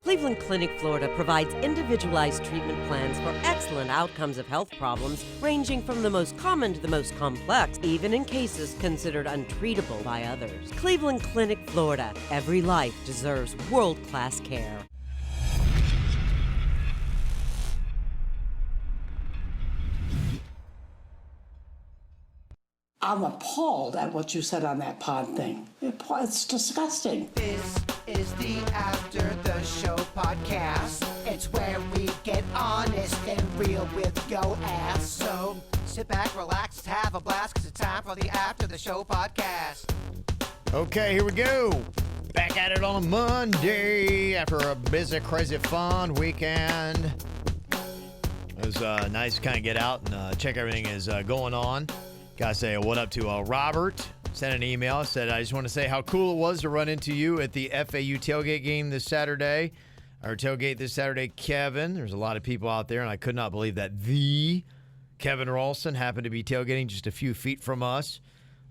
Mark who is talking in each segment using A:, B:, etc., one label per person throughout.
A: Cleveland Clinic, Florida provides individualized treatment plans for excellent outcomes of health problems ranging from the most common to the most complex, even in cases considered untreatable by others. Cleveland Clinic, Florida. Every life deserves world-class care.
B: I'm appalled at what you said on that pod thing. It's disgusting.
C: This is the After the Show podcast. It's where we get honest and real with yo ass. So sit back, relax, have a blast, because it's time for the After the Show podcast.
D: Okay, here we go. Back at it on a Monday after a busy, crazy, fun weekend. It was nice to kind of get out and check everything is going on. Gotta say what up to Robert. Sent an email. Said, I just want to say how cool it was to run into you at the FAU Tailgate game this Saturday. Our tailgate this Saturday, Kevin. There's a lot of people out there, and I could not believe that the Kevin Ralston happened to be tailgating just a few feet from us.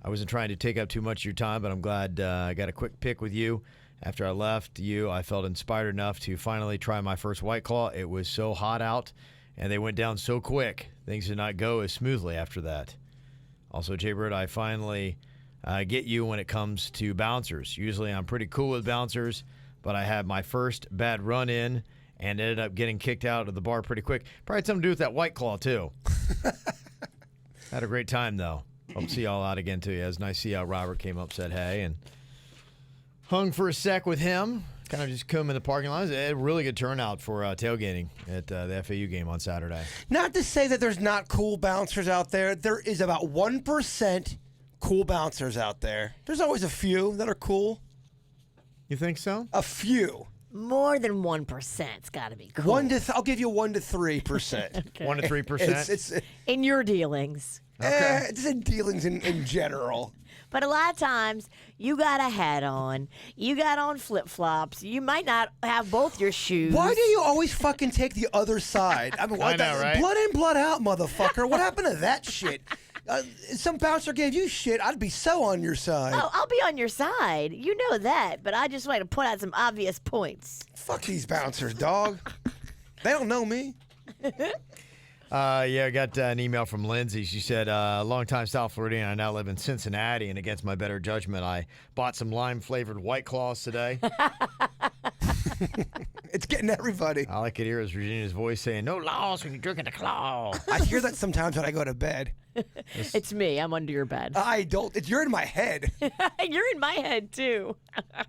D: I wasn't trying to take up too much of your time, but I'm glad I got a quick pic with you. After I left you, I felt inspired enough to finally try my first White Claw. It was so hot out, and they went down so quick. Things did not go as smoothly after that. Also, Jaybird, I finally get you when it comes to bouncers. Usually I'm pretty cool with bouncers, but I had my first bad run-in and ended up getting kicked out of the bar pretty quick. Probably had something to do with that White Claw, too. Had a great time, though. Hope to see y'all out again, too. Yeah, it was nice to see how Robert came up, said hey, and hung for a sec with him. Kind of just come in the parking lot. It was a really good turnout for tailgating at the FAU game on Saturday.
E: Not to say that there's not cool bouncers out there. There is about 1% cool bouncers out there. There's always a few that are cool.
D: You think so?
E: A few.
F: More than 1%'s got to be cool.
E: I'll give you 1 to 3%.
F: Okay.
D: 1 to 3%?
E: It's
F: in your dealings.
D: Okay.
E: It's in dealings in general.
F: But a lot of times, you got a hat on, you got on flip-flops, you might not have both your shoes.
E: Why do you always fucking take the other side? I mean,
D: I know, right?
E: Blood in, blood out, motherfucker. What happened to that shit? Some bouncer gave you shit, I'd be so on your side.
F: Oh, I'll be on your side. You know that. But I just want to point out some obvious points.
E: Fuck these bouncers, dog. They don't know me.
D: I got an email from Lindsay. She said, longtime South Floridian, I now live in Cincinnati, and against my better judgment, I bought some lime-flavored White Claws today.
E: It's getting everybody.
D: All I could hear was Virginia's voice saying, no laws when you're drinking a claw.
E: I hear that sometimes when I go to bed.
F: It's me. I'm under your bed.
E: I don't. You're in my head.
F: You're in my head, too.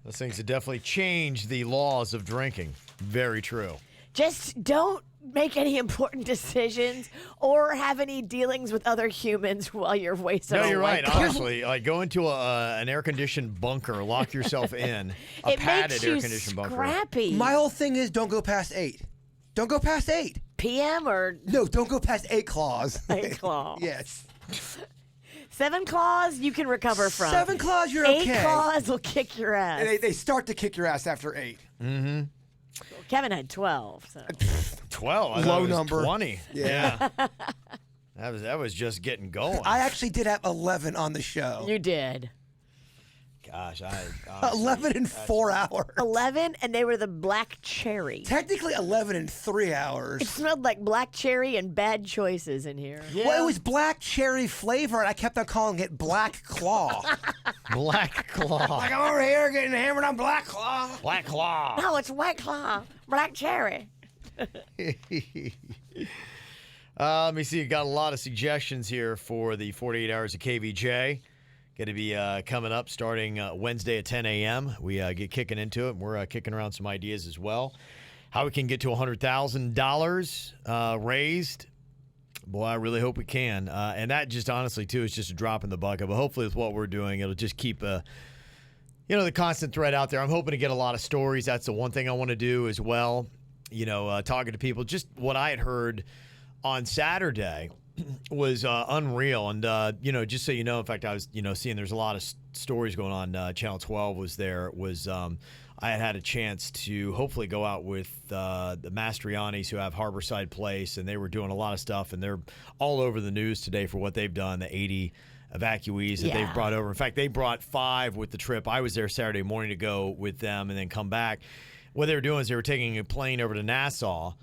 D: Those things have definitely changed the laws of drinking. Very true.
F: Just don't make any important decisions or have any dealings with other humans while you're wasting.
D: No, you're right. Honestly, like go into an air-conditioned bunker, lock yourself in a padded air-conditioned bunker.
F: Scrappy.
E: My whole thing is don't go past 8. Don't go past 8.
F: PM or
E: No, don't go past 8 claws.
F: 8 claws.
E: Yes.
F: 7 claws you can recover from.
E: 7 claws you're
F: 8
E: okay.
F: 8 claws will kick your ass.
E: And they start to kick your ass after 8.
D: Mm-hmm.
F: Kevin had 12. So.
D: 12? I
E: Low
D: thought it was
E: number.
D: 20.
E: Yeah.
D: That was just getting going.
E: I actually did have 11 on the show.
F: You did.
D: Gosh,
E: 11 in 4 hours.
F: 11, and they were the black cherry.
E: Technically 11 in 3 hours.
F: It smelled like black cherry and bad choices in here.
D: Yeah.
E: Well, it was black cherry flavor, and I kept on calling it Black Claw.
D: Black Claw.
E: Like, I'm over here getting hammered on Black Claw.
D: Black Claw.
F: No, it's White Claw, black cherry.
D: Let me see. You got a lot of suggestions here for the 48 hours of KVJ. Going to be coming up starting Wednesday at 10 a.m. We get kicking into it, and we're kicking around some ideas as well. How we can get to $100,000 raised. Boy, I really hope we can. And that just honestly, too, is just a drop in the bucket. But hopefully with what we're doing, it'll just keep the constant thread out there. I'm hoping to get a lot of stories. That's the one thing I want to do as well. Talking to people. Just what I had heard on Saturday was unreal. And, just so you know, in fact, I was, seeing there's a lot of stories going on. Channel 12 was there. I had a chance to hopefully go out with the Mastrianis who have Harborside Place, and they were doing a lot of stuff, and they're all over the news today for what they've done, the 80 evacuees that they've brought over. In fact, they brought 5 with the trip. I was there Saturday morning to go with them and then come back. what they were doing is they were taking a plane over to Nassau,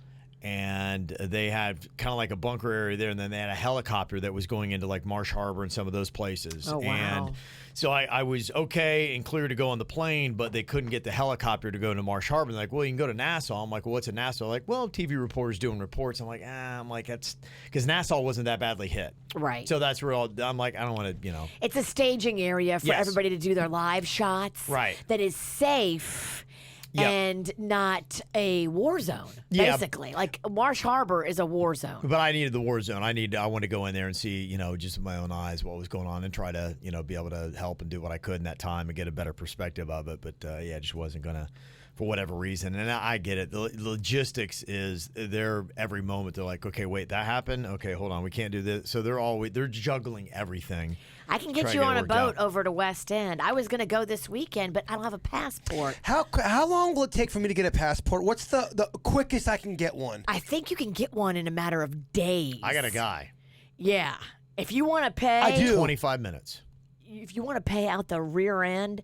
D: and they had kind of like a bunker area there, and then they had a helicopter that was going into like Marsh Harbor and some of those places.
F: Oh, wow.
D: And so I was okay and clear to go on the plane, but they couldn't get the helicopter to go into Marsh Harbor. They're like, well, you can go to Nassau. I'm like, well, what's in Nassau? Like, well, TV reporters doing reports. I'm like, that's because Nassau wasn't that badly hit.
F: Right.
D: So that's where I'm like, I don't want to,
F: It's a staging area for
D: Yes.
F: everybody to do their live shots.
D: Right.
F: That is safe.
D: Yep.
F: And not a war zone,
D: Yeah.
F: basically. Like Marsh Harbor is a war zone.
D: But I needed the war zone. I want to go in there and see, just with my own eyes what was going on and try to, be able to help and do what I could in that time and get a better perspective of it. But, it just wasn't going to, for whatever reason. And I get it. The logistics is there every moment. They're like, okay, wait, that happened? Okay, hold on. We can't do this. So they're juggling everything.
F: I can
D: Try
F: get
D: to
F: you
D: get it
F: on a
D: worked
F: boat
D: out.
F: over to West End. I was going to go this weekend, but I don't have a passport.
E: How long will it take for me to get a passport? What's the quickest I can get one?
F: I think you can get one in a matter of days.
D: I got a guy.
F: Yeah. If you want to pay.
E: I do.
D: 25 minutes.
F: If you want to pay out the rear end,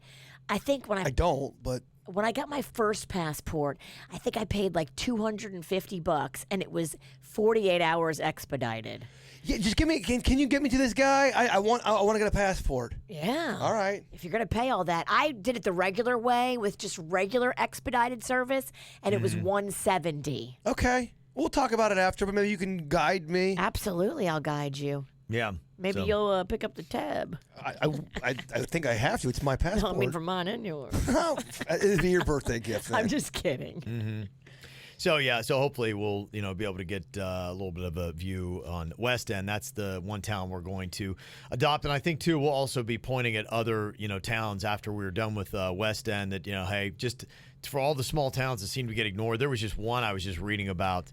F: I think
E: I don't, but
F: when I got my first passport, I think I paid like $250, and it was 48 hours expedited.
E: yeah, just give me. Can you get me to this guy? I want to get a passport.
F: Yeah.
E: All right.
F: If you're going to pay all that, I did it the regular way with just regular expedited service, and it was $170.
E: Okay. We'll talk about it after, but maybe you can guide me.
F: Absolutely, I'll guide you.
D: Yeah.
F: Maybe
D: So-
F: you'll pick up the tab.
E: I think I have to. It's my
F: No,
E: passport.
F: I mean for mine and yours.
E: It'd be your birthday gift. Then.
F: I'm just kidding.
D: So hopefully we'll be able to get a little bit of a view on West End. That's the one town we're going to adopt, and I think too we'll also be pointing at other towns after we're done with West End. That hey, just for all the small towns that seem to get ignored. There was just one I was just reading about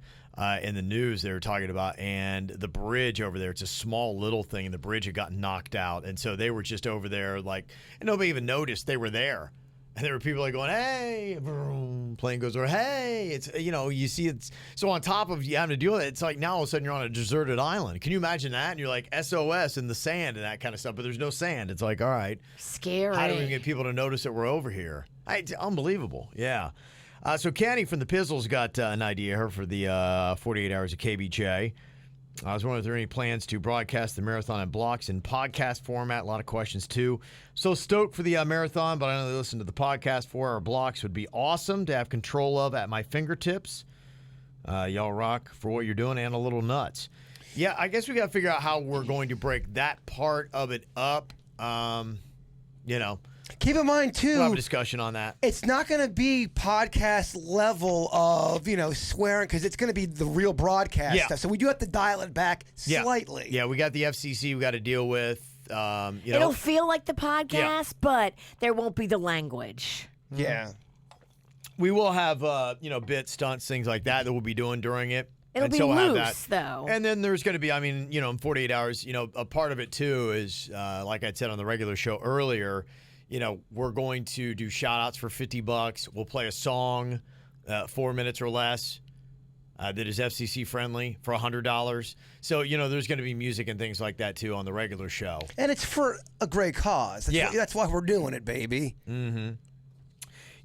D: in the news they were talking about, and the bridge over there. It's a small little thing, and the bridge had gotten knocked out, and so they were just over there and nobody even noticed they were there. And there were people going, hey, vroom, plane goes over, hey. It's, you see it's, so on top of you having to deal with it, it's like now all of a sudden you're on a deserted island. Can you imagine that? And you're like SOS in the sand and that kind of stuff, but there's no sand. It's like, all right.
F: Scary.
D: How do we get people to notice that we're over here? It's unbelievable. Yeah. So Kenny from the Pizzles got an idea here for the 48 hours of KVJ. I was wondering if there are any plans to broadcast the marathon in blocks in podcast format. A lot of questions, too. So stoked for the marathon, but I know they listen to the podcast. 4-hour blocks would be awesome to have control of at my fingertips. Y'all rock for what you're doing and a little nuts. Yeah, I guess we got to figure out how we're going to break that part of it up.
E: Keep in mind, too,
D: We'll have a discussion on that.
E: it's not going to be podcast level of, swearing, because it's going to be the real broadcast
D: Yeah.
E: stuff. So we do have to dial it back slightly.
D: Yeah, we got the FCC we got to deal with.
F: It'll feel like the podcast, but there won't be the language.
E: Yeah.
D: We will have, bits, stunts, things like that we'll be doing during it.
F: It'll
D: And
F: be
D: so we'll have
F: loose, though.
D: And then there's going to be, in 48 hours, a part of it, too, is, like I said on the regular show earlier, we're going to do shout-outs for $50. We'll play a song, 4 minutes or less, that is FCC friendly for $100. So, there's going to be music and things like that, too, on the regular show.
E: And it's for a great cause. That's why we're doing it, baby.
D: Mm-hmm.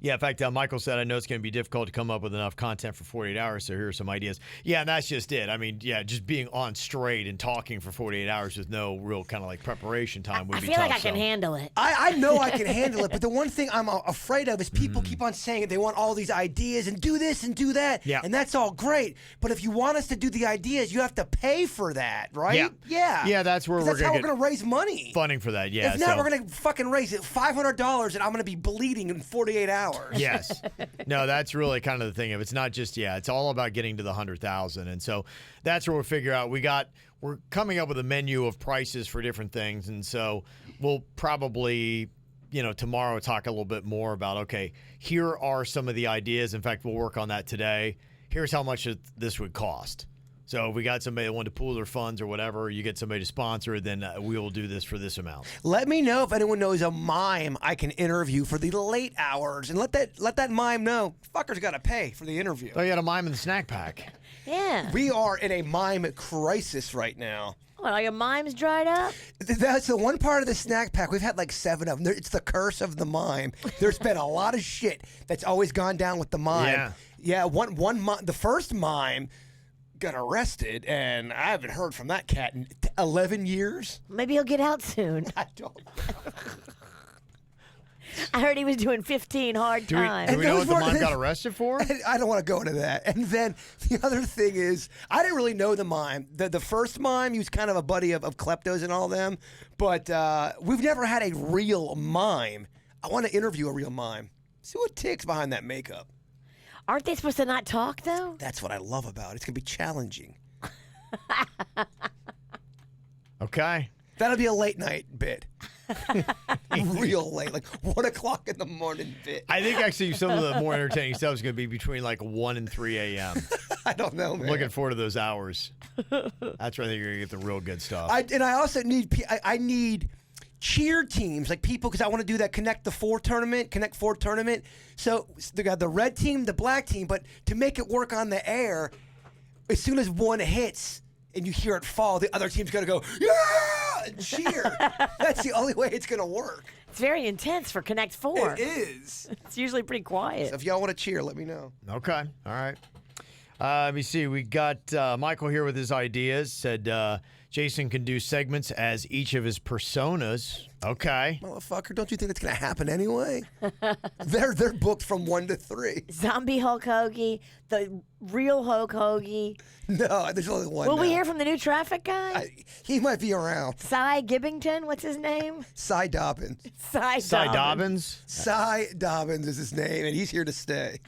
D: Yeah, in fact, Michael said, I know it's going to be difficult to come up with enough content for 48 hours, so here are some ideas. Yeah, and that's just it. I mean, just being on straight and talking for 48 hours with no real kind of preparation time would
F: I
D: be
F: feel
D: tough.
F: like I can handle it.
E: I know I can handle it, but the one thing I'm afraid of is people keep on saying they want all these ideas and do this and do that,
D: Yeah.
E: and that's all great. But if you want us to do the ideas, you have to pay for that, right?
D: Yeah. Yeah, that's where
E: 'Cause
D: we're
E: that's how
D: gonna
E: we're
D: get
E: going to raise money.
D: funding for that. Yeah,
E: If not,
D: so.
E: we're going to fucking raise it $500, and I'm going to be bleeding in 48 hours.
D: Yes. No, that's really kind of the thing. If it's not just, it's all about getting to the 100,000. And so that's where we'll figure out. We're coming up with a menu of prices for different things. And so we'll probably, tomorrow talk a little bit more about, okay, here are some of the ideas. In fact, we'll work on that today. Here's how much this would cost. So if we got somebody that wanted to pool their funds or whatever, you get somebody to sponsor it, then we will do this for this amount.
E: Let me know if anyone knows a mime I can interview for the late hours, and let that mime know fucker's got to pay for the interview.
D: Oh, you got a mime in the snack pack.
F: Yeah.
E: We are in a mime crisis right now.
F: What, are your mimes dried up?
E: That's the one part of the snack pack. We've had like 7 of them. It's the curse of the mime. There's been a lot of shit that's always gone down with the mime. Yeah. The first mime got arrested, and I haven't heard from that cat in 11 years.
F: Maybe he'll get out soon.
E: I don't know.
F: I heard he was doing 15 hard times.
D: Do we know what the mime got arrested for?
E: I don't want to go into that. And then the other thing is, I didn't really know the mime. The first mime, he was kind of a buddy of Klepto's and all them. But we've never had a real mime. I want to interview a real mime. See what ticks behind that makeup.
F: Aren't they supposed to not talk, though?
E: That's what I love about it. It's going to be challenging.
D: Okay.
E: That'll be a late night bit. Real late, like 1 o'clock in the morning bit.
D: I think actually some of the more entertaining stuff is going to be between like 1 and 3 a.m.
E: I don't know, man.
D: I'm looking forward to those hours. That's where I think you're going to get the real good stuff.
E: I also need I need cheer teams, like people, because I want to do that Connect 4 tournament. So they got the red team, the black team, but to make it work on the air, as soon as one hits and you hear it fall, the other team's going to go, yeah, and cheer. That's the only way it's going to work.
F: It's very intense for Connect 4.
E: It is.
F: It's usually pretty quiet.
E: So if y'all want to cheer, let me know.
D: Okay. All right. Let me see. We got Michael here with his ideas. Said Jason can do segments as each of his personas. Okay.
E: Motherfucker, don't you think that's going to happen anyway? They're booked from 1 to 3.
F: Zombie Hulk Hoagie, the real Hulk Hoagie.
E: No, there's only one.
F: Will we
E: now.
F: hear from the new traffic guy?
E: He might be around.
F: Cy Gibbington, what's his name?
E: Cy Dobbins.
F: Cy
D: Dobbins?
E: Cy Dobbins is his name, and he's here to stay.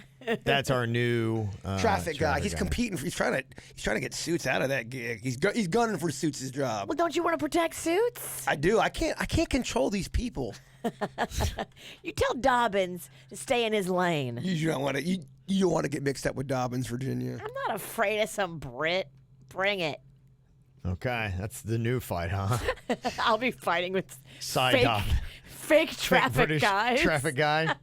D: That's our new
E: traffic guy. He's competing. He's trying to get Suits out of that gig. He's gunning for Suits' job.
F: Well, don't you want to protect Suits?
E: I do. I can't control these people.
F: You tell Dobbins to stay in his lane.
E: You don't want to. You don't want to get mixed up with Dobbins, Virginia.
F: I'm not afraid of some Brit. Bring it.
D: Okay, that's the new fight, huh?
F: I'll be fighting with
D: Side
F: fake traffic
D: British
F: guys.
D: Traffic guy.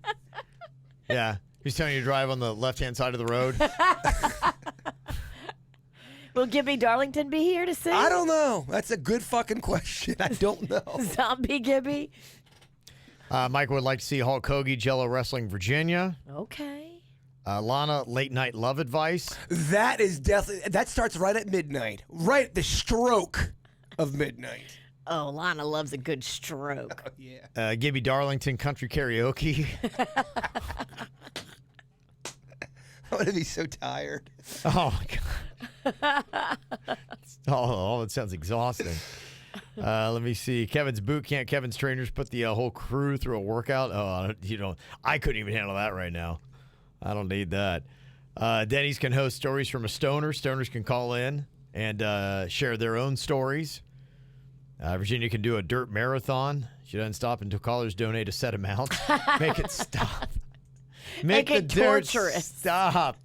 D: Yeah. He's telling you to drive on the left-hand side of the road.
F: Will Gibby Darlington be here to sing?
E: I don't know. That's a good fucking question. I don't know.
F: Zombie Gibby?
D: Mike would like to see Hulk Hoagie, Jello Wrestling Virginia.
F: Okay.
D: Lana, late night love advice.
E: That is definitely. That starts right at midnight. Right at the stroke of midnight.
F: Oh, Lana loves a good stroke.
E: Oh, yeah.
D: Gibby Darlington, country karaoke.
E: I'm going to be so tired.
D: Oh, my God. Oh, it sounds exhausting. Let me see. Kevin's boot camp. Kevin's trainers put the whole crew through a workout. Oh, I couldn't even handle that right now. I don't need that. Denny's can host stories from a stoner. Stoners can call in and share their own stories. Virginia can do a dirt marathon. She doesn't stop until callers donate a set amount. Make it stop. Make the
F: it
D: dirt
F: torturous.
D: stop.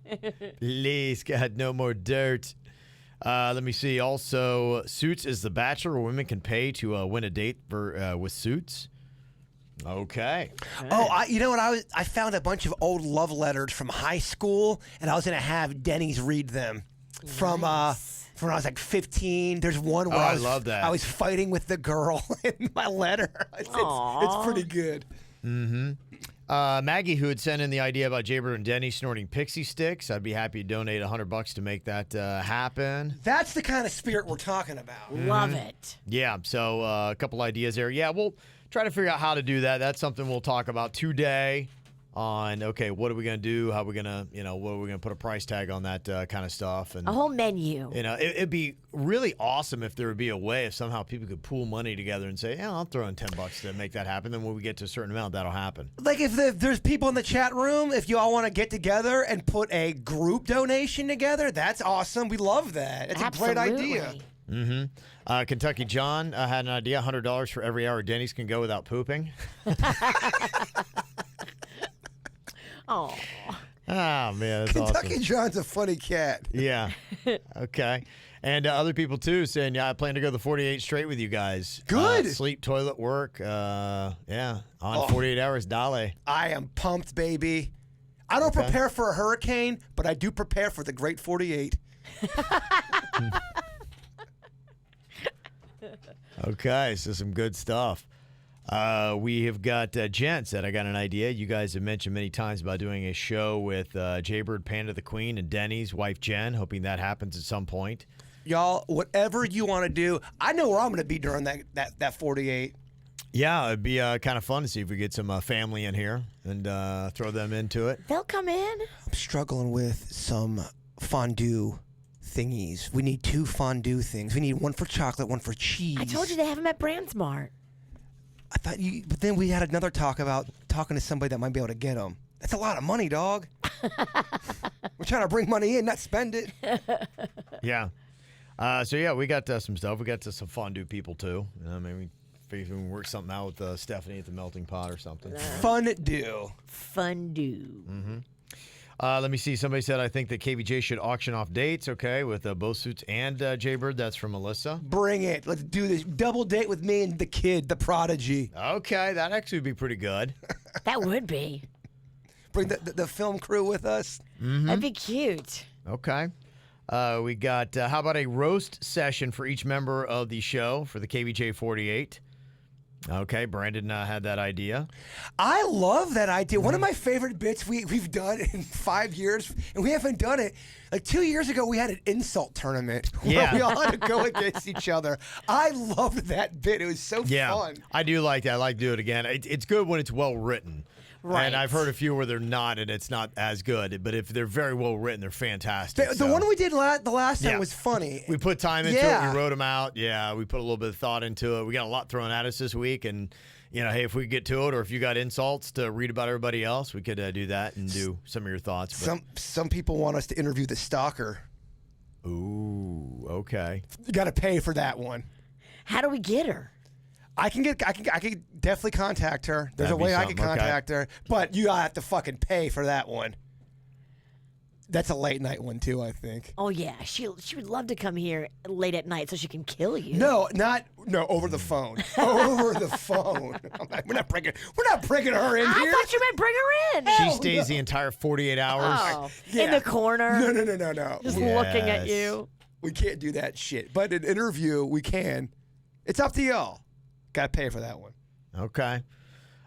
D: Please, God, no more dirt. Let me see. Also, Suits is the Bachelor. Women can pay to win a date with Suits. Okay.
E: Oh, you know what? I found a bunch of old love letters from high school, and I was going to have Denny's read them from when I was like 15. There's one where
D: I love that.
E: I was fighting with the girl in my letter. It's pretty good.
D: Mm-hmm. Maggie, who had sent in the idea about Jaybird and Denny snorting pixie sticks, I'd be happy to donate $100 to make that happen.
E: That's the kind of spirit we're talking about.
F: Love it.
D: Yeah, so a couple ideas there. Yeah, we'll try to figure out how to do that. That's something we'll talk about today on, okay, what are we going to do? How are we going to, what are we going to put a price tag on that kind of stuff? And
F: a whole menu.
D: It'd be really awesome if there would be a way if somehow people could pool money together and say, yeah, I'll throw in $10 to make that happen. Then when we get to a certain amount, that'll happen.
E: Like if there's people in the chat room, if you all want to get together and put a group donation together, that's awesome. We love that. It's
F: Absolutely.
E: a great idea.
D: Mm-hmm. Kentucky John had an idea, $100 for every hour Denny's can go without pooping.
F: Oh.
D: Oh, man, that's
E: Kentucky
D: awesome.
E: John's a funny cat.
D: Yeah. Okay. And other people, too, saying, yeah, I plan to go the 48 straight with you guys.
E: Good.
D: Sleep, toilet, work. On 48 hours, Dale.
E: I am pumped, baby. I don't prepare for a hurricane, but I do prepare for the Great 48.
D: Okay, so some good stuff. We have got Jen said, I got an idea. You guys have mentioned many times about doing a show with Jaybird Panda the Queen and Denny's wife Jen, hoping that happens at some point.
E: Y'all, whatever you want to do, I know where I'm going to be during that 48.
D: Yeah, it'd be kind of fun to see if we get some family in here and throw them into it.
F: They'll come in.
E: I'm struggling with some fondue thingies. We need 2 fondue things. We need one for chocolate, one for cheese.
F: I told you they have them at Brandsmart.
E: I thought but then we had another talk about talking to somebody that might be able to get them. That's a lot of money, dog. We're trying to bring money in, not spend it.
D: Yeah. We got some stuff. We got some fondue people too. Maybe we can work something out with Stephanie at the melting pot or something.
E: Fondue.
D: Mm-hmm. Let me see. Somebody said, I think that KVJ should auction off dates, okay, with both Suits and Jaybird. That's from Melissa.
E: Bring it. Let's do this. Double date with me and the kid, the prodigy.
D: Okay, that actually would be pretty good.
F: That would be.
E: Bring the film crew with us.
D: Mm-hmm.
F: That'd be cute.
D: Okay. We got, how about a roast session for each member of the show for the KVJ 48? Okay, Brandon had that idea.
E: I love that idea. One of my favorite bits we've done in 5 years, and we haven't done it. Like 2 years ago, we had an insult tournament where we all had to go against each other. I loved that bit. It was so fun.
D: I do like that. I like to do it again. It's good when it's well written.
F: Right.
D: And I've heard a few where they're not, and it's not as good. But if they're very well written, they're fantastic.
E: The one we did the last time was funny.
D: We put time into it. We wrote them out. Yeah, we put a little bit of thought into it. We got a lot thrown at us this week. And, hey, if we get to it, or if you got insults to read about everybody else, we could do that and do some of your thoughts. But.
E: Some people want us to interview the stalker.
D: Ooh, okay.
E: You got to pay for that one.
F: How do we get her?
E: I can definitely contact her. There's a way I can contact her, but you have to fucking pay for that one. That's a late night one too, I think.
F: Oh yeah, she would love to come here late at night so she can kill you.
E: No, over the phone. Over the phone. We're not bringing her in here.
F: I thought you meant bring her in.
D: She stays the entire 48 hours.
F: Oh, in the corner.
E: No.
F: Just looking at you.
E: We can't do that shit. But an interview, we can. It's up to y'all. Got to pay for that one.
D: Okay.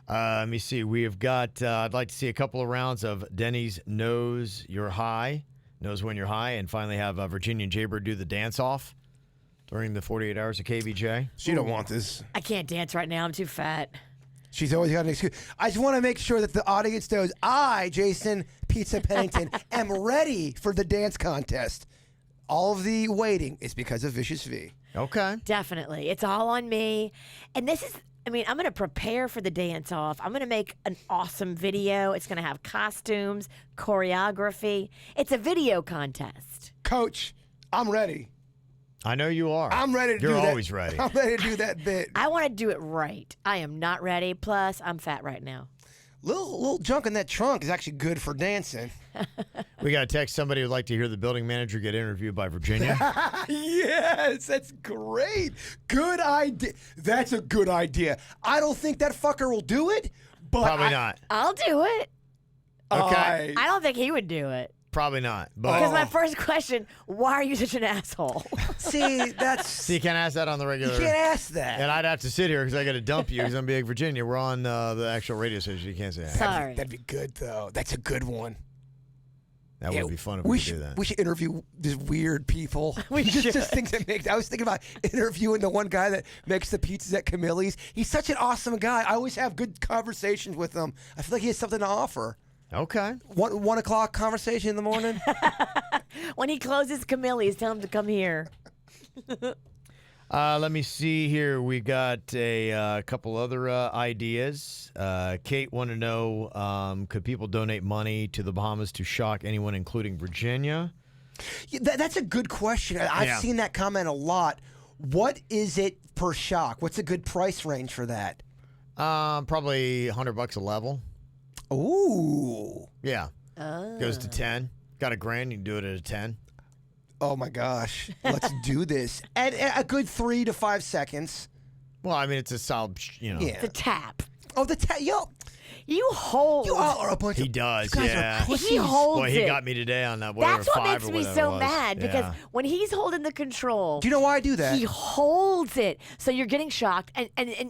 D: Let me see. We have got, I'd like to see a couple of rounds of Denny's Knows You're High, Knows When You're High, and finally have Virginia and Jaybird do the dance-off during the 48 hours of KVJ.
E: She don't want this.
F: I can't dance right now. I'm too fat.
E: She's always got an excuse. I just want to make sure that the audience knows I, Jason Pizza Pennington, am ready for the dance contest. All of the waiting is because of Vicious V.
D: Okay.
F: Definitely. It's all on me. And this is, I'm going to prepare for the dance off. I'm going to make an awesome video. It's going to have costumes, choreography. It's a video contest.
E: Coach, I'm ready.
D: I know you are.
E: I'm ready to do that.
D: You're always ready.
E: I'm ready to do that bit.
F: I want to do it right. I am not ready. Plus, I'm fat right now.
E: Little junk in that trunk is actually good for dancing.
D: We got to text somebody who'd like to hear the building manager get interviewed by Virginia.
E: Yes, that's great. Good idea. That's a good idea. I don't think that fucker will do it, but
D: Probably not.
F: I'll do it.
D: Okay.
F: I don't think he would do it.
D: Probably not. But
F: Because my first question, why are you such an asshole?
E: See,
D: you can't ask that on the regular.
E: You can't ask that.
D: And I'd have to sit here because I got to dump you because I'm big Virginia. We're on the actual radio station. You can't say that.
F: Sorry.
E: That'd be good, though. That's a good one.
D: That would be fun if we could do that.
E: We should interview these weird people.
F: We should.
E: Just things that make. I was thinking about interviewing the one guy that makes the pizzas at Camille's. He's such an awesome guy. I always have good conversations with him. I feel like he has something to offer.
D: Okay.
E: 1 o'clock conversation in the morning.
F: When he closes Camille's, tell him to come here.
D: Let me see here. We got a couple other ideas. Kate wanted to know, could people donate money to the Bahamas to shock anyone, including Virginia?
E: Yeah, that's a good question. I've seen that comment a lot. What is it per shock? What's a good price range for that?
D: Probably $100 a level.
E: Ooh.
D: Yeah. Goes to 10. Got $1,000, you can do it at a 10.
E: Oh my gosh. Let's do this. At a good 3 to 5 seconds.
D: Well, I mean, it's a solid,
E: Yeah.
F: It's a tap.
E: Oh, yo.
F: You hold.
E: You all are a bunch
D: He
E: of...
D: does,
E: you guys
D: yeah.
E: Are pussies.
F: He holds
D: Well, he
F: it.
D: got me today on that. Whatever,
F: That's what
D: 5
F: makes
D: or
F: me
D: whatever
F: so
D: it was.
F: mad because
D: Yeah.
F: when he's holding the control,
E: Do you know why I do that?
F: he holds it. So you're getting shocked and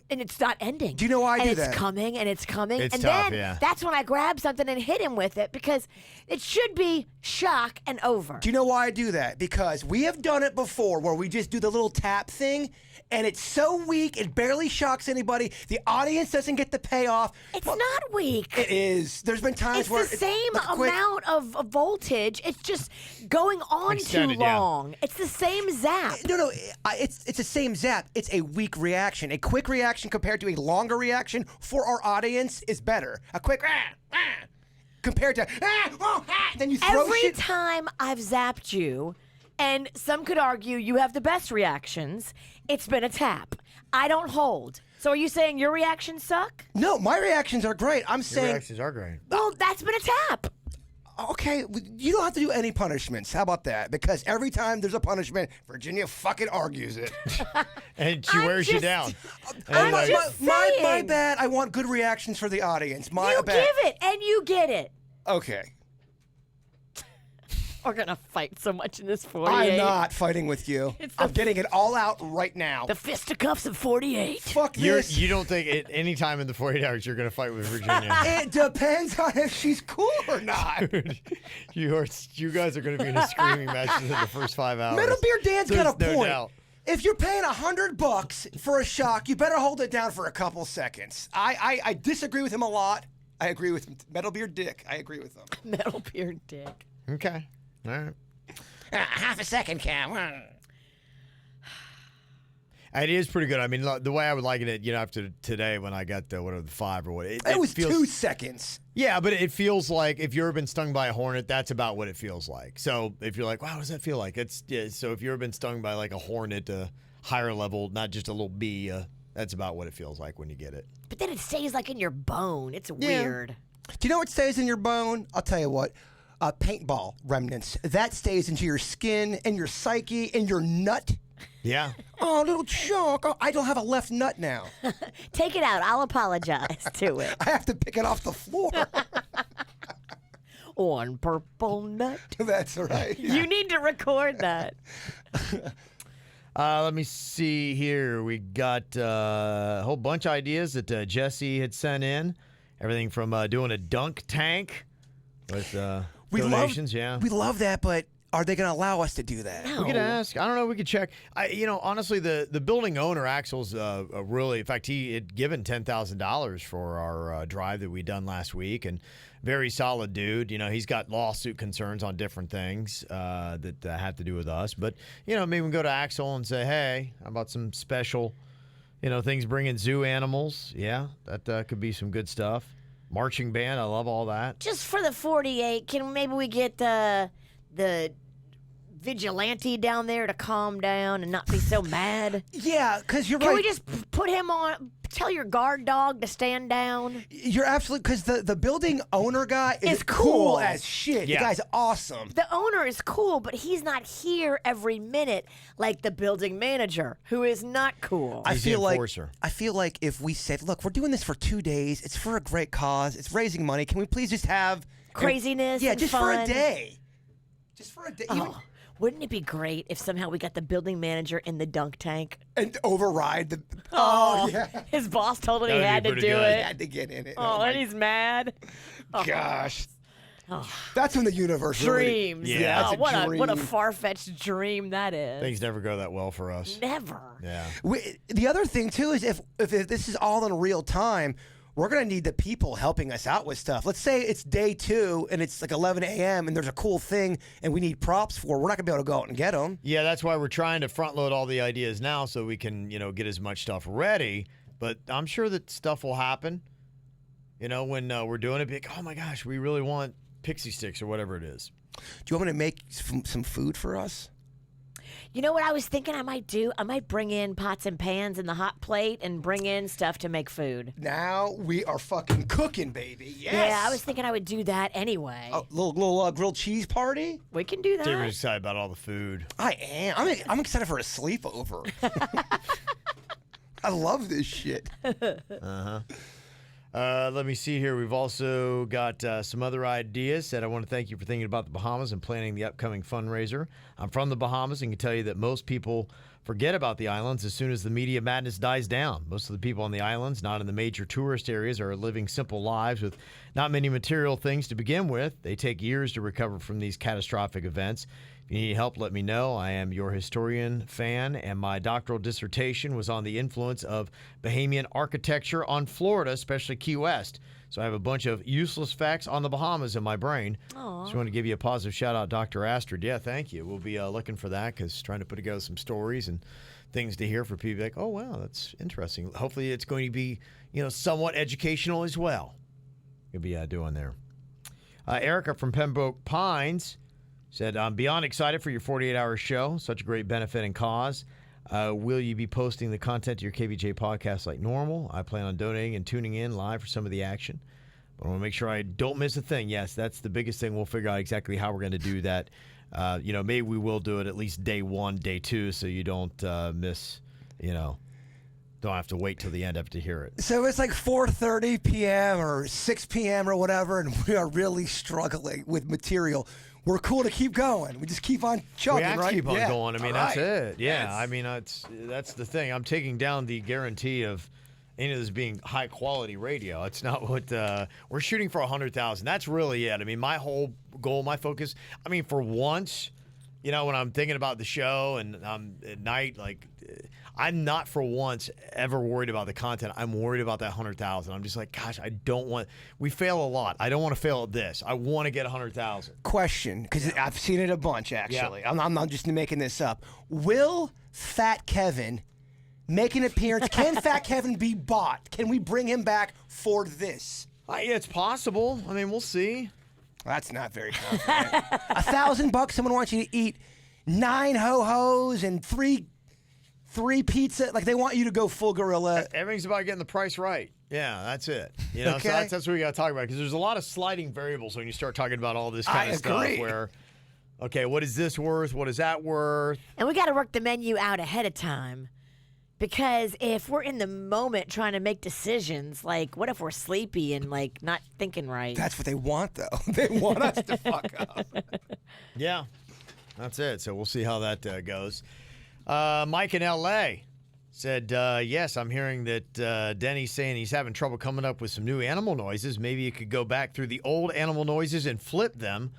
F: it's not ending.
E: Do you know why I do
F: and
E: that?
F: It's coming and it's coming.
D: It's
F: and
D: tough,
F: then
D: yeah.
F: that's when I grab something and hit him with it because it should be shock and over.
E: Do you know why I do that? Because we have done it before where we just do the little tap thing and it's so weak it barely shocks anybody. The audience doesn't get the payoff.
F: It's not weak.
E: It is. There's been times
F: It's
E: where
F: the same
E: like, quick-
F: amount of voltage. It's just going on
D: Extended,
F: too
D: yeah.
F: long. It's the same zap.
E: No, it's the same zap. It's a weak reaction. A quick reaction compared to a longer reaction for our audience is better. A quick compared to then you throw
F: Every
E: shit.
F: time I've zapped you, and some could argue you have the best reactions, it's been a tap. I don't hold. So are you saying your reactions suck?
E: No, my reactions are great. I'm
D: Your
E: saying,
D: reactions are great.
F: Well, that's been a tap.
E: okay, you don't have to do any punishments. How about that? Because every time there's a punishment, Virginia fucking argues it.
D: And she
F: I'm
D: wears you
F: just-
D: down.
E: Oh,
D: And, like,
E: my
F: saying.
E: bad. I want good reactions for the audience. My
F: You
E: bad.
F: give it, and you get it.
E: Okay.
F: We're going to fight so much in this 48.
E: I'm not fighting with you.
F: It's
E: I'm
F: the-
E: getting it all out right now.
F: The fisticuffs of 48.
E: Fuck
D: You're,
E: this.
D: you don't think at any time in the 48 hours you're going to fight with Virginia?
E: It depends on if she's cool or not.
D: you guys are going to be in a screaming match in the first 5 hours.
E: Middle Beer Dan's got a
D: There's no
E: point.
D: doubt.
E: If you're paying $100 for a shock, you better hold it down for a couple seconds. I disagree with him a lot. I agree with Metal Beer Dick. I agree with him.
F: Metal beer dick.
D: Okay. All right.
E: Half a second, Cam.
D: It is pretty good. I mean, the way I would like it, after today when I got the 5 or what,
E: It was
D: feels,
E: 2 seconds.
D: Yeah, but it feels like if you've ever been stung by a hornet, that's about what it feels like. So if you're like, wow, what does that feel like? So if you've ever been stung by like a hornet, a higher level, not just a little bee, that's about what it feels like when you get it.
F: But then it stays like in your bone. It's weird.
E: Do you know what stays in your bone? I'll tell you what. Paintball remnants. That stays into your skin and your psyche and your nut.
D: Yeah.
E: Oh, little chunk. Oh, I don't have a left nut now.
F: Take it out. I'll apologize to it.
E: I have to pick it off the floor.
F: On purple nut.
E: That's right.
F: You need to record that.
D: Let me see here. We got a whole bunch of ideas that Jesse had sent in. Everything from doing a dunk tank with donations.
E: We love that, but are they going to allow us to do that?
F: No.
D: We could ask. I don't know. We could check. Honestly, the building owner, Axel's really, in fact, he had given $10,000 for our drive that we done last week, and very solid dude. He's got lawsuit concerns on different things that have to do with us. But, maybe we can go to Axel and say, hey, how about some special, things bringing zoo animals? Yeah, that could be some good stuff. Marching band, I love all that.
F: Just for the 48, can maybe we get the vigilante down there to calm down and not be so mad?
E: Yeah, because you're
F: Can
E: right.
F: we just put him on? Tell your guard dog to stand down.
E: You're absolutely, because the building owner guy is
F: It's cool.
E: as shit.
D: Yeah.
E: The guy's awesome.
F: The owner is cool, but he's not here every minute like the building manager, who is not cool.
E: I
D: He's the
E: feel
D: enforcer.
E: like if we said, look, we're doing this for 2 days. It's for a great cause. It's raising money. Can we please just have
F: Craziness
E: Yeah,
F: and
E: just for a
F: fun.
E: day. Just for a day. Even-
F: Oh, wouldn't it be great if somehow we got the building manager in the dunk tank?
E: and override the.
F: Oh,
E: yeah.
F: His boss told him he
D: That'd
F: had
D: be
F: to
D: pretty
F: do
D: good.
E: He
F: it.
E: had to get in it.
F: Oh,
E: my
F: and he's mad.
E: gosh.
F: Oh.
E: That's when the universe really.
F: Dreams.
D: Yeah.
E: That's
F: Oh,
E: a
F: what a
E: dream.
F: far-fetched dream that is.
D: Things never go that well for us.
F: Never.
D: Yeah.
E: The other thing too is if this is all in real time, we're gonna need the people helping us out with stuff. Let's say it's day 2 and it's like 11 a.m. and there's a cool thing and we need props for. We're not gonna be able to go out and get them.
D: Yeah, that's why we're trying to front load all the ideas now so we can, get as much stuff ready. But I'm sure that stuff will happen. When we're doing it, be like, oh my gosh, we really want pixie sticks or whatever it is.
E: Do you want me to make some food for us?
F: You know what I was thinking I might do? I might bring in pots and pans and the hot plate and bring in stuff to make food.
E: Now we are fucking cooking, baby. Yes.
F: Yeah, I was thinking I would do that anyway.
E: A little grilled cheese party.
F: We can do
D: David's
F: that.
D: excited about all the food.
E: I am. I'm excited for a sleepover. I love this shit.
D: Let me see here. We've also got some other ideas. Said, I want to thank you for thinking about the Bahamas and planning the upcoming fundraiser. I'm from the Bahamas and can tell you that most people forget about the islands as soon as the media madness dies down. Most of the people on the islands, not in the major tourist areas, are living simple lives with not many material things to begin with. They take years to recover from these catastrophic events. If you need help, let me know. I am your historian fan, and my doctoral dissertation was on the influence of Bahamian architecture on Florida, especially Key West. So I have a bunch of useless facts on the Bahamas in my brain.
F: Aww.
D: Just want to give you a positive shout-out, Dr. Astrid. Yeah, thank you. We'll be looking for that because trying to put together some stories and things to hear for people like, oh, wow, that's interesting. Hopefully it's going to be, somewhat educational as well. You'll be doing there. Erica from Pembroke Pines said, I'm beyond excited for your 48-hour show. Such a great benefit and cause. Will you be posting the content to your KVJ podcast like normal? I plan on donating and tuning in live for some of the action. But I want to make sure I don't miss a thing. Yes, that's the biggest thing. We'll figure out exactly how we're going to do that. Maybe we will do it at least day 1, day 2, so you don't miss, don't have to wait till the end to hear it.
E: So it's like 4:30 p.m. or 6 p.m. or whatever, and we are really struggling with material. We're cool to keep going. We just keep on chugging,
D: we have
E: right?
D: to keep on going. I mean, that's it. Yeah,
E: Yes.
D: I mean, that's the thing. I'm taking down the guarantee of any of this being high quality radio. It's not what we're shooting for 100,000. That's really it. I mean, my whole goal, my focus. I mean, for once, when I'm thinking about the show and I'm at night, like I'm not for once ever worried about the content. I'm worried about that 100,000. I'm just like, gosh, I don't want. We fail a lot. I don't want to fail at this. I want to get 100,000.
E: Question, because I've seen it a bunch actually. Yeah. I'm not just making this up. Will Fat Kevin make an appearance? Can Fat Kevin be bought? Can we bring him back for this?
D: It's possible. I mean, we'll see.
E: That's not very confident. $1,000. Someone wants you to eat 9 ho-hos and three pizza. Like they want you to go full gorilla.
D: Everything's about getting the price right. Yeah, that's it.
E: Okay.
D: So that's what we got to talk about because there's a lot of sliding variables when you start talking about all this kind of stuff. Where, okay, what is this worth? What is that worth?
F: And we got to work the menu out ahead of time. Because if we're in the moment trying to make decisions, like what if we're sleepy and like not thinking right?
E: That's what they want, though. They want us to fuck up.
D: Yeah, that's it. So we'll see how that goes. Mike in L.A. said, yes, I'm hearing that Denny's saying he's having trouble coming up with some new animal noises. Maybe you could go back through the old animal noises and flip them.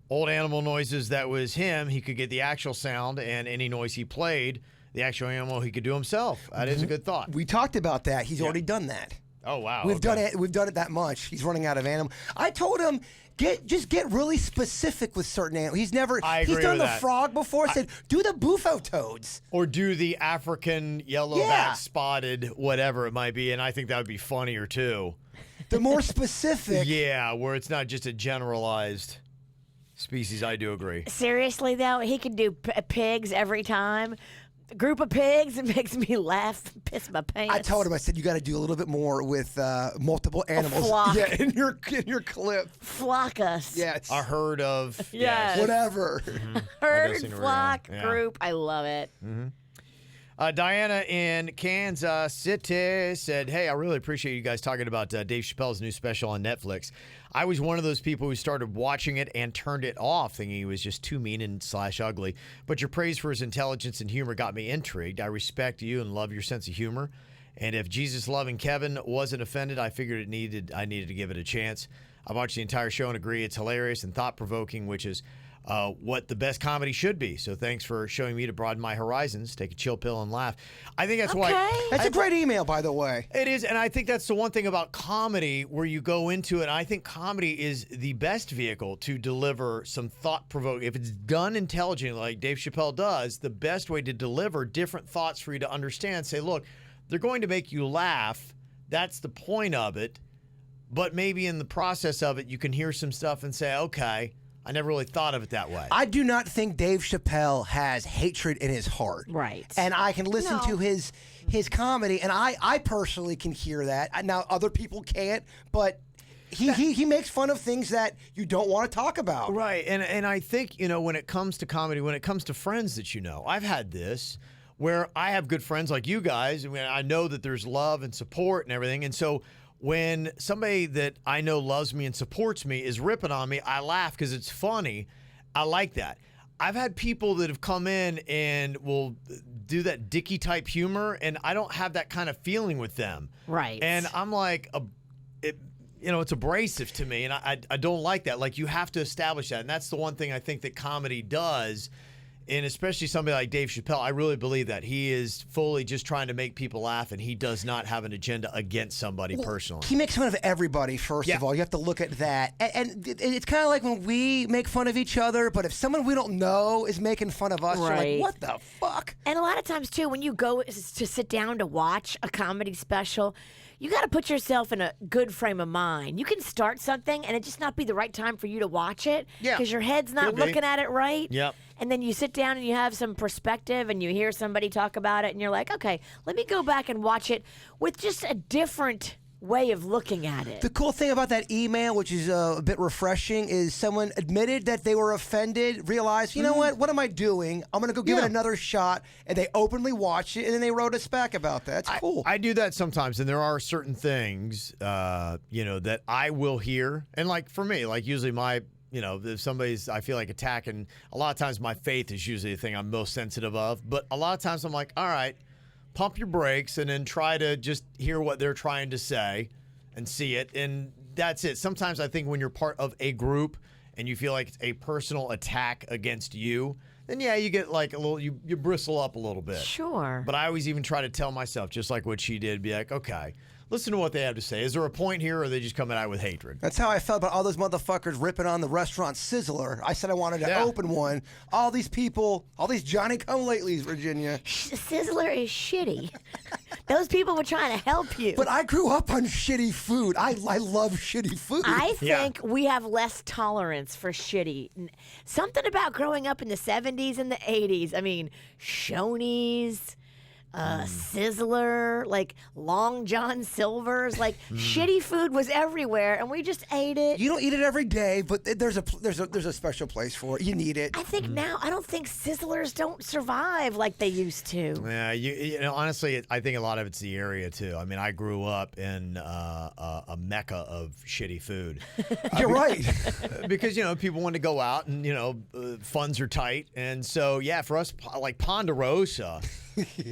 D: Old animal noises that was him, he could get the actual sound, and any noise he played, the actual animal he could do himself. That is a good thought.
E: We talked about that. He's already done that.
D: Oh, wow.
E: We've done it. We've done it that much. He's running out of animal. I told him just get really specific with certain animals. He's never. He's done the frog before. Said do the bufo toads
D: or do the African yellowback spotted whatever it might be, and I think that would be funnier too.
E: The more specific.
D: Yeah, where it's not just a generalized species. I do agree.
F: Seriously though, he can do pigs every time. A group of pigs, it makes me laugh, piss my pants.
E: I told him, I said, you got to do a little bit more with multiple animals.
F: A flock.
E: Yeah, in your clip.
F: Flock us.
E: Yes.
D: A herd of.
F: Yes.
E: Whatever.
D: Mm-hmm.
F: Herd, flock, group. I love it.
D: Mm-hmm. Diana in Kansas City said, hey, I really appreciate you guys talking about Dave Chappelle's new special on Netflix. I was one of those people who started watching it and turned it off thinking he was just too mean and / ugly. But your praise for his intelligence and humor got me intrigued. I respect you and love your sense of humor. And if Jesus loving Kevin wasn't offended, I figured I needed to give it a chance. I watched the entire show and agree it's hilarious and thought-provoking, which is what the best comedy should be. So thanks for showing me to broaden my horizons, take a chill pill and laugh. I think that's why.
E: That's a great email, by the way.
D: It is, and I think that's the one thing about comedy where you go into it. I think comedy is the best vehicle to deliver some thought-provoking. If it's done intelligently like Dave Chappelle does, the best way to deliver different thoughts for you to understand. Say, look, they're going to make you laugh. That's the point of it. But maybe in the process of it, you can hear some stuff and say, okay, I never really thought of it that way.
E: I do not think Dave Chappelle has hatred in his heart.
F: Right.
E: And I can listen to his comedy, and I personally can hear that. Now, other people can't, but he makes fun of things that you don't want to talk about.
D: Right. And I think, when it comes to comedy, when it comes to friends that I've had this where I have good friends like you guys, and I know that there's love and support and everything. And so when somebody that I know loves me and supports me is ripping on me, I laugh because it's funny. I like that. I've had people that have come in and will do that dicky type humor, and I don't have that kind of feeling with them.
F: Right.
D: And I'm like, it's abrasive to me, and I don't like that. Like, you have to establish that, and that's the one thing I think that comedy does. And especially somebody like Dave Chappelle, I really believe that. He is fully just trying to make people laugh, and he does not have an agenda against somebody personally.
E: He makes fun of everybody, first of all. You have to look at that. And it's kind of like when we make fun of each other, but if someone we don't know is making fun of us, you're like, what the fuck?
F: And a lot of times, too, when you go to sit down to watch a comedy special, you got to put yourself in a good frame of mind. You can start something and it just not be the right time for you to watch it because your head's not looking at it right.
D: Yep.
F: And then you sit down and you have some perspective and you hear somebody talk about it and you're like, okay, let me go back and watch it with just a different way of looking at it.
E: The cool thing about that email, which is a bit refreshing, is someone admitted that they were offended, realized, you know what am I doing? I'm going to go give it another shot. And they openly watched it, and then they wrote us back about that. That's cool.
D: I do that sometimes, and there are certain things, that I will hear. And like for me, like usually if somebody's, I feel like attacking, a lot of times my faith is usually the thing I'm most sensitive of. But a lot of times I'm like, all right, pump your brakes and then try to just hear what they're trying to say and see it. And that's it. Sometimes I think when you're part of a group and you feel like it's a personal attack against you, then you get like a little, you bristle up a little bit.
F: Sure.
D: But I always even try to tell myself, just like what she did, be like, okay, listen to what they have to say. Is there a point here, or are they just coming out with hatred?
E: That's how I felt about all those motherfuckers ripping on the restaurant Sizzler. I said I wanted to open one. All these people, all these Johnny-come-latelys, Virginia.
F: Sizzler is shitty. Those people were trying to help you.
E: But I grew up on shitty food. I love shitty food.
F: I think we have less tolerance for shitty. Something about growing up in the 70s and the 80s. I mean, Shoney's, Sizzler, like Long John Silver's, like shitty food was everywhere, and we just ate it.
E: You don't eat it every day, but there's a special place for it. You need it.
F: I think now, I don't think Sizzlers don't survive like they used to.
D: Yeah, you know, honestly, I think a lot of it's the area too. I mean, I grew up in a mecca of shitty food.
E: You're right.
D: Because people want to go out and funds are tight, and so for us, like Ponderosa.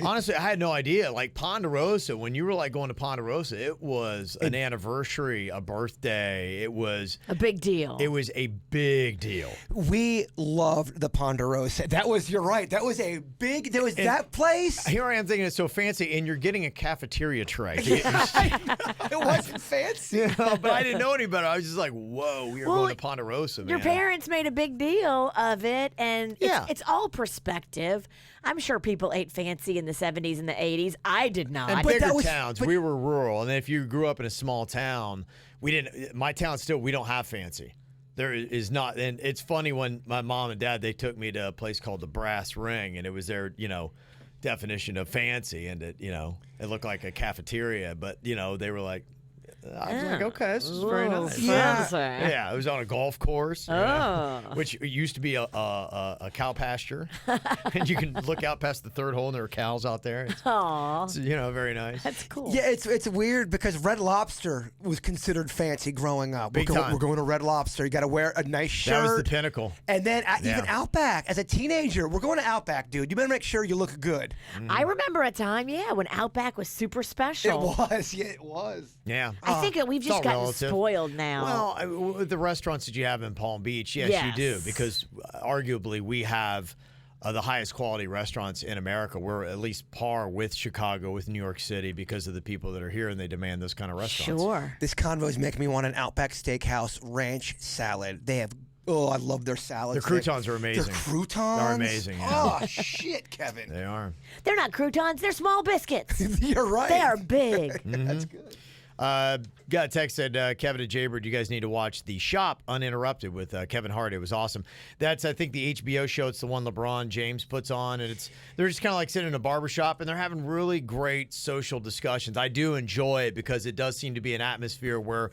D: Honestly, I had no idea. Like Ponderosa, when you were like going to Ponderosa, it was an anniversary, a birthday. It was
F: a big deal.
D: It was a big deal.
E: We loved the Ponderosa. You're right. That was that place.
D: Here I am thinking it's so fancy, and you're getting a cafeteria tray.
E: It wasn't fancy.
D: But I didn't know any better. I was just like, whoa, we are going to Ponderosa, man.
F: Your parents made a big deal of it, and it's all perspective. I'm sure people ate fancy in the 70s and the 80s. I did not.
D: And bigger towns. We were rural. And if you grew up in a small town, we didn't. My town still, we don't have fancy. There is not. And it's funny when my mom and dad, they took me to a place called the Brass Ring, and it was their, definition of fancy. And it, it looked like a cafeteria, but, they were like, I was like, okay, this is very nice. Yeah, it was on a golf course, which used to be a cow pasture, and you can look out past the third hole, and there are cows out there. It's very nice.
F: That's cool.
E: Yeah, it's weird because Red Lobster was considered fancy growing up.
D: Big time.
E: We're going to Red Lobster. You got to wear a nice shirt.
D: That was the pinnacle.
E: And then even Outback. As a teenager, we're going to Outback, dude. You better make sure you look good.
F: I remember a time, when Outback was super special.
E: It was. Yeah, it was.
D: Yeah.
F: I think that we've just gotten
D: relative.
F: Spoiled now.
D: Well, with the restaurants that you have in Palm Beach, yes, you do, because arguably we have the highest quality restaurants in America. We're at least par with Chicago, with New York City, because of the people that are here and they demand those kind of restaurants.
F: Sure.
E: This convo is making me want an Outback Steakhouse ranch salad. They have. Oh, I love their salads.
D: Their croutons are amazing.
E: Their croutons?
D: They're amazing. Yeah.
E: Oh, shit, Kevin.
D: They are.
F: They're not croutons. They're small biscuits.
E: You're right.
F: They are big.
E: That's good.
D: Got a text said, Kevin and Jaybird, you guys need to watch The Shop Uninterrupted with Kevin Hart. It was awesome. That's, I think, the HBO show. It's the one LeBron James puts on, and they're just kind of like sitting in a barbershop, and they're having really great social discussions. I do enjoy it because it does seem to be an atmosphere where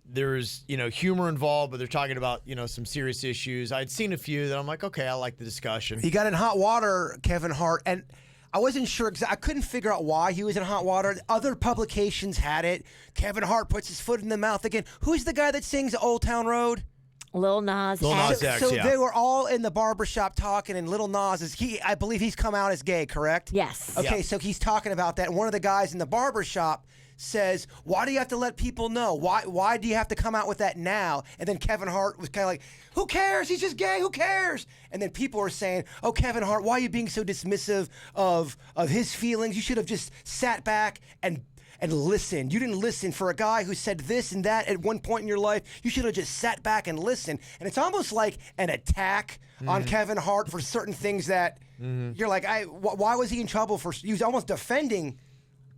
D: there's, humor involved, but they're talking about, some serious issues. I'd seen a few that I'm like, okay, I like the discussion.
E: He got in hot water, Kevin Hart, and I wasn't sure because I couldn't figure out why he was in hot water. Other publications had it. Kevin Hart puts his foot in the mouth again. Who's the guy that sings Old Town Road?
F: Lil Nas X.
E: So
D: yeah.
E: they were all in the barbershop talking, and Lil Nas I believe he's come out as gay, correct?
F: Yes.
E: Okay, so he's talking about that, and one of the guys in the barbershop says, why do you have to let people know? Why do you have to come out with that now? And then Kevin Hart was kind of like, who cares? He's just gay. Who cares? And then people were saying, oh, Kevin Hart, why are you being so dismissive of his feelings? You should have just sat back and listened. You didn't listen for a guy who said this and that at one point in your life. You should have just sat back and listened. And it's almost like an attack on Kevin Hart for certain things that you're like, why was he in trouble for? He was almost defending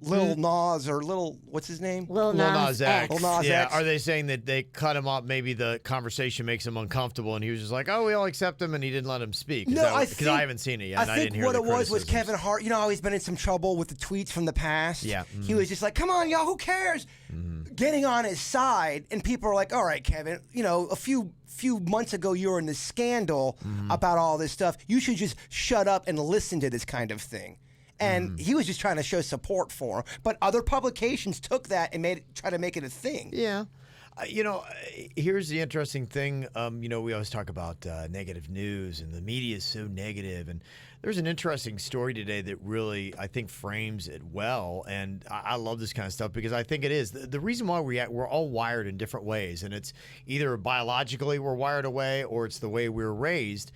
E: Lil Nas or what's his name?
F: Lil Nas X.
E: Lil Nas
D: Yeah,
E: X.
D: are they saying that they cut him off? Maybe the conversation makes him uncomfortable, and he was just like, "Oh, we all accept him," and he didn't let him speak. Because I haven't seen it yet.
E: I
D: and
E: think
D: didn't hear
E: what
D: the
E: it was
D: criticisms.
E: Kevin Hart. You know how he's been in some trouble with the tweets from the past.
D: Yeah.
E: He was just like, "Come on, y'all, who cares?" Getting on his side, and people are like, "All right, Kevin, you know, a few months ago you were in the scandal about all this stuff. You should just shut up and listen to this kind of thing." And he was just trying to show support for him. But other publications took that and try to make it a thing.
D: Yeah. Here's the interesting thing. We always talk about negative news, and the media is so negative. And there's an interesting story today that really, I think, frames it well. And I love this kind of stuff because I think it is. The reason why we're all wired in different ways. And it's either biologically we're wired away, or it's the way we were raised,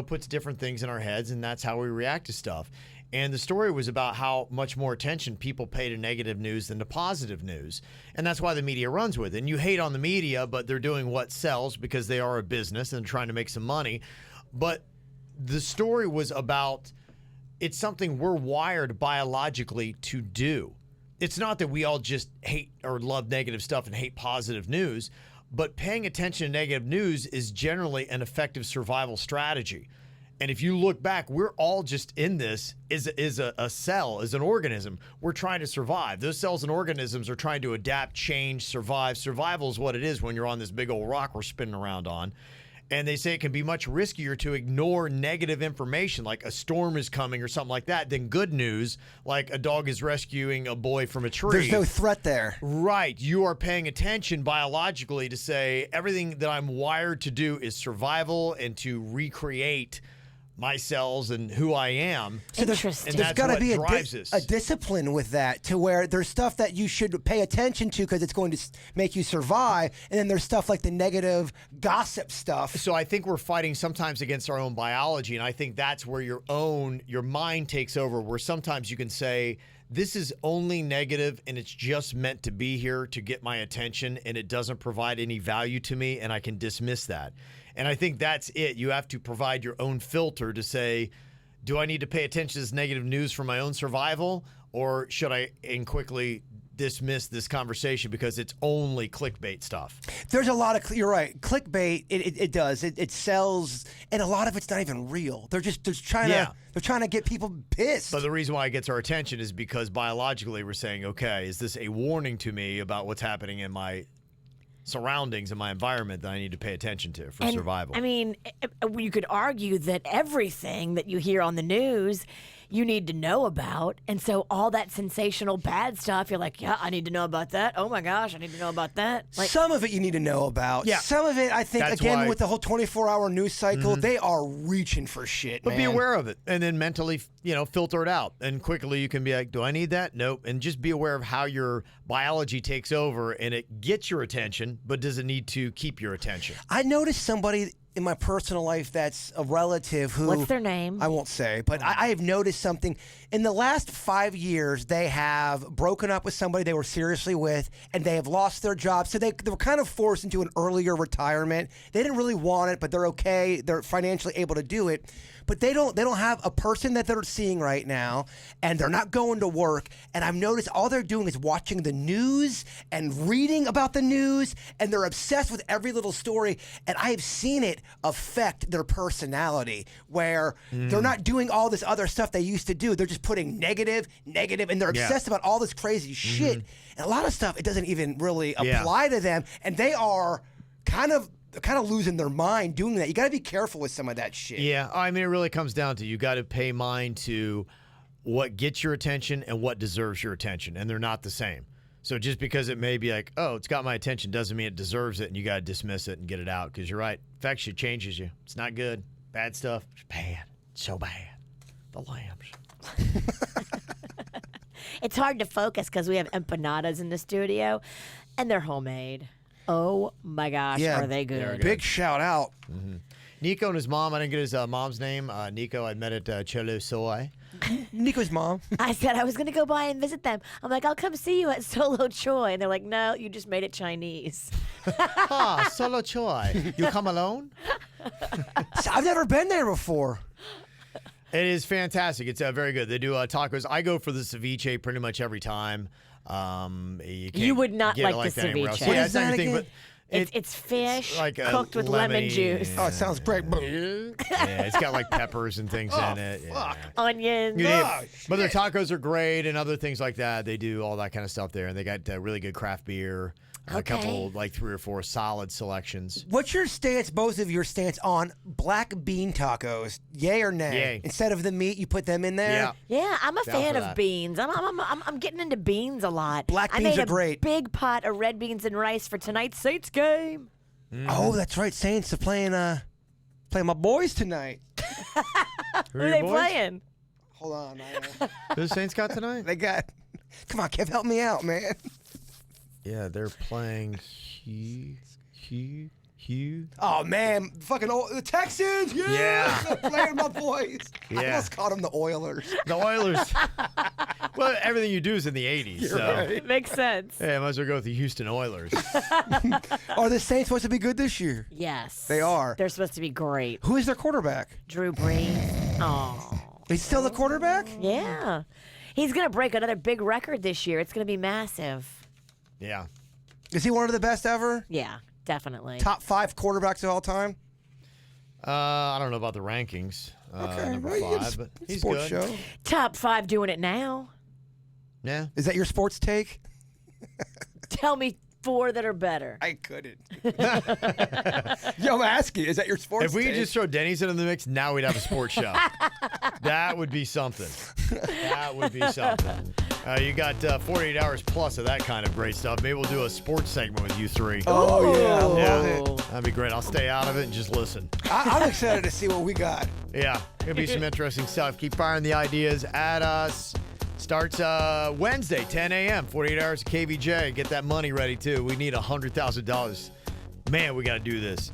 D: puts different things in our heads. And that's how we react to stuff. And the story was about how much more attention people pay to negative news than to positive news. And that's why the media runs with it. And you hate on the media, but they're doing what sells because they are a business and trying to make some money. But the story was about it's something we're wired biologically to do. It's not that we all just hate or love negative stuff and hate positive news, but paying attention to negative news is generally an effective survival strategy. And if you look back, we're all just in this is a cell, is an organism. We're trying to survive. Those cells and organisms are trying to adapt, change, survive. Survival is what it is when you're on this big old rock we're spinning around on. And they say it can be much riskier to ignore negative information, like a storm is coming or something like that, than good news, like a dog is rescuing a boy from a tree.
E: There's no threat there.
D: Right. You are paying attention biologically to say everything that I'm wired to do is survival and to recreate my cells and who I am.
E: So
F: Interesting.
D: And
E: there's got to be
D: drives
E: a discipline with that, to where there's stuff that you should pay attention to because it's going to make you survive, and then there's stuff like the negative gossip stuff.
D: So I think we're fighting sometimes against our own biology, and I think that's where your mind takes over, where sometimes you can say, this is only negative and it's just meant to be here to get my attention, and it doesn't provide any value to me, and I can dismiss that. And I think that's it. You have to provide your own filter to say, do I need to pay attention to this negative news for my own survival, or should I quickly dismiss this conversation because it's only clickbait stuff?
E: There's a lot of, you're right, clickbait, it sells, and a lot of it's not even real. They're trying to get people pissed.
D: But the reason why it gets our attention is because biologically we're saying, okay, is this a warning to me about what's happening in my surroundings and my environment that I need to pay attention to for survival?
F: I mean, you could argue that everything that you hear on the news you need to know about. And so all that sensational bad stuff, you're like, yeah, I need to know about that. Oh my gosh, I need to know about that. Like,
E: some of it you need to know about.
D: Yeah.
E: Some of it, I think,
D: That's
E: again,
D: why-
E: with the whole 24-hour news cycle, they are reaching for shit,
D: But
E: man.
D: be aware of it, and then mentally, filter it out. And quickly you can be like, do I need that? Nope. And just be aware of how your biology takes over, and it gets your attention, but does it need to keep your attention?
E: I noticed somebody in my personal life that's a relative who...
F: What's their name?
E: I won't say, but I have noticed something. In the last 5 years, they have broken up with somebody they were seriously with, and they have lost their job. So they were kind of forced into an earlier retirement. They didn't really want it, but they're okay. They're financially able to do it. But they don't have a person that they're seeing right now, and they're not going to work. And I've noticed all they're doing is watching the news and reading about the news, and they're obsessed with every little story. And I have seen it affect their personality, where they're not doing all this other stuff they used to do. They're just putting negative, and they're obsessed about all this crazy shit. And a lot of stuff, it doesn't even really apply to them. And they are kind of losing their mind doing that. You got to be careful with some of that shit.
D: Yeah, I mean, it really comes down to you got to pay mind to what gets your attention and what deserves your attention, and they're not the same. So just because it may be like, oh, it's got my attention doesn't mean it deserves it, and you got to dismiss it and get it out because you're right. Affects you, changes you. It's not good. Bad stuff. It's bad. So bad. The lambs.
F: It's hard to focus because we have empanadas in the studio, and they're homemade. Oh, my gosh,
E: Yeah.
F: are they good?
E: Big shout out.
D: Nico and his mom, I didn't get his mom's name. Nico, I met at Cholo Soy.
E: Nico's mom.
F: I said I was going to go by and visit them. I'm like, I'll come see you at Solo Choi. And they're like, no, you just made it Chinese.
D: Ah, Solo Choi. You come alone?
E: I've never been there before.
D: It is fantastic. It's very good. They do tacos. I go for the ceviche pretty much every time.
F: You would not
D: get
F: like
D: it
F: the
D: that anywhere else.
F: ceviche.
E: What
D: Yeah,
E: is
D: it's
E: that
D: everything,
E: again?
D: but
F: It's fish
D: like a
F: cooked with lemon
D: lemony-
F: juice,
E: Oh, it sounds great.
D: yeah, it's got like peppers and things in it. Yeah.
F: onions.
D: Yeah, but their tacos are great and other things like that. They do all that kind of stuff there, and they got really good craft beer. A couple, like 3 or 4 solid selections.
E: What's your stance, both of your stance, on black bean tacos? Yay or nay?
D: Yay.
E: Instead of the meat, you put them in there?
D: Yeah.
F: Yeah, I'm a
D: Down
F: fan
D: for
F: of
D: that.
F: beans. I'm getting into beans a lot.
E: Black
F: I
E: beans
F: made
E: are great.
F: a big pot of red beans and rice for tonight's Saints game.
E: Oh, that's right. Saints are playing my boys tonight.
D: Who
F: Who are they playing?
E: Hold on.
D: Who the Saints got tonight?
E: They got. Come on, Kev, help me out, man.
D: Yeah, they're playing Hugh.
E: Oh man, fucking the Texans! Yeah, they're playing my boys. I
D: Yeah.
E: almost called them the Oilers.
D: The Oilers. Well, everything you do is in the 80s, so
F: Makes sense.
D: yeah, might as well go with the Houston Oilers.
E: Are the Saints supposed to be good this year?
F: Yes.
E: They are.
F: They're supposed to be great.
E: Who is their quarterback?
F: Drew Brees. Oh.
E: He's still the quarterback?
F: Yeah. He's going to break another big record this year. It's going to be massive.
D: Yeah.
E: Is he one of the best ever?
F: Yeah, definitely.
E: Top 5 quarterbacks of all time?
D: I don't know about the rankings. Number
E: well, you
D: 5, but he's
E: sports
D: good.
E: show.
F: Top 5 doing it now.
D: Yeah.
E: Is that your sports take?
F: Tell me 4 that are better.
E: I couldn't. Yo, I'm asking, is that your sports
D: If we
E: take?
D: could just throw Denny's into the mix, now we'd have a sports show. That would be something. That would be something. You got 48 hours plus of that kind of great stuff. Maybe we'll do a sports segment with you 3.
E: Oh, yeah, I love
D: Yeah.
E: it.
D: That'd be great. I'll stay out of it and just listen.
E: I'm excited to see what we got.
D: Yeah, gonna be some interesting stuff. Keep firing the ideas at us. Starts Wednesday, 10 a.m., 48 hours of KVJ. Get that money ready, too. We need $100,000. Man, we got to do this.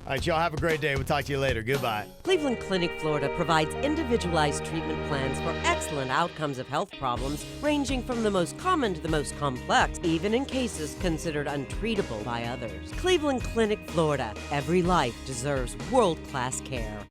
D: All right, y'all have a great day. We'll talk to you later. Goodbye.
A: Cleveland Clinic, Florida provides individualized treatment plans for excellent outcomes of health problems, ranging from the most common to the most complex, even in cases considered untreatable by others. Cleveland Clinic, Florida. Every life deserves world-class care.